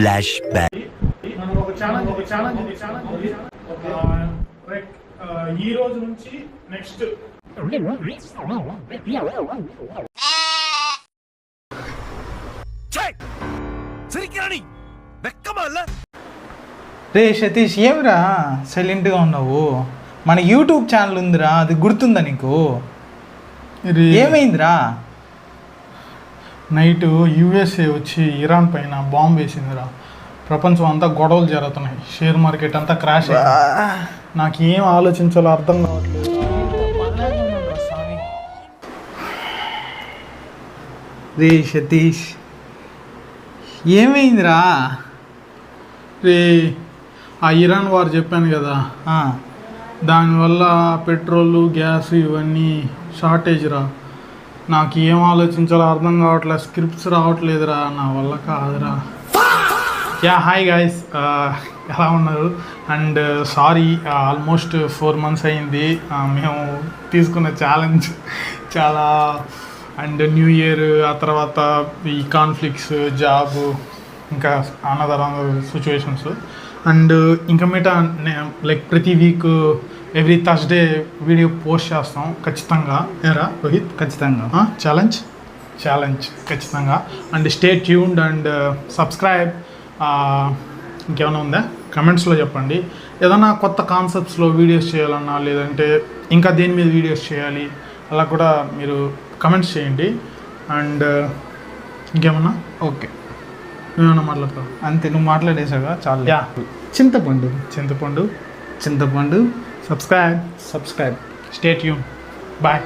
Flash back. మనం ఒక challenge ఈ రోజు నుంచి నెక్స్ట్ రే సతీష్, ఏమిరా సైలెంట్గా ఉన్నావు? మన యూట్యూబ్ ఛానల్ ఉందిరా, అది గుర్తుందా నీకు? ఏమైందిరా? నైట్ యూఎస్ఏ వచ్చి ఇరాన్ పైన బాంబు వేసిందిరా. ప్రపంచం అంతా గొడవలు జరుగుతున్నాయి, షేర్ మార్కెట్ అంతా క్రాష్ అయింది. నాకేం ఆలోచించాలో అర్థం కావట్లేదు. రే సతీష్, ఏమైందిరా? రే, ఆ ఇరాన్ వార్ చెప్పాను కదా, దానివల్ల పెట్రోల్ గ్యాస్ ఇవన్నీ షార్టేజ్ రా. నాకు ఏం ఆలోచించాలో అర్థం కావట్లేదు, స్క్రిప్ట్స్ రావట్లేదురా, నా వల్ల కాదురా. హాయ్ గైస్, ఎలా ఉన్నారు? అండ్ సారీ, ఆల్మోస్ట్ 4 months అయింది మేము తీసుకున్న ఛాలెంజ్ చాలా. అండ్ న్యూ ఇయర్, ఆ తర్వాత ఈ కాన్ఫ్లిక్ట్స్, జాబ్, ఇంకా అనదర్ సిచ్యువేషన్స్. అండ్ ఇంకా మీట లైక్ ప్రతి week every Thursday video post చేస్తాం ఖచ్చితంగా. ఏరా రోహిత్? ఖచ్చితంగా. ఛాలెంజ్ ఖచ్చితంగా. And stay tuned and subscribe. ఇంకేమైనా ఉందా కమెంట్స్లో చెప్పండి. ఏదైనా కొత్త కాన్సెప్ట్స్లో వీడియోస్ చేయాలన్నా, లేదంటే ఇంకా దేని మీద వీడియోస్ చేయాలి, అలా కూడా మీరు కమెంట్స్ చేయండి. అండ్ ఇంకేమన్నా? ఓకే, నువ్వేమన్నా మాట్లాడతావు? అంతే, నువ్వు మాట్లాడేసావుగా, చాలు. చింతపండు. సబ్స్క్రైబ్. Stay tune. బాయ్.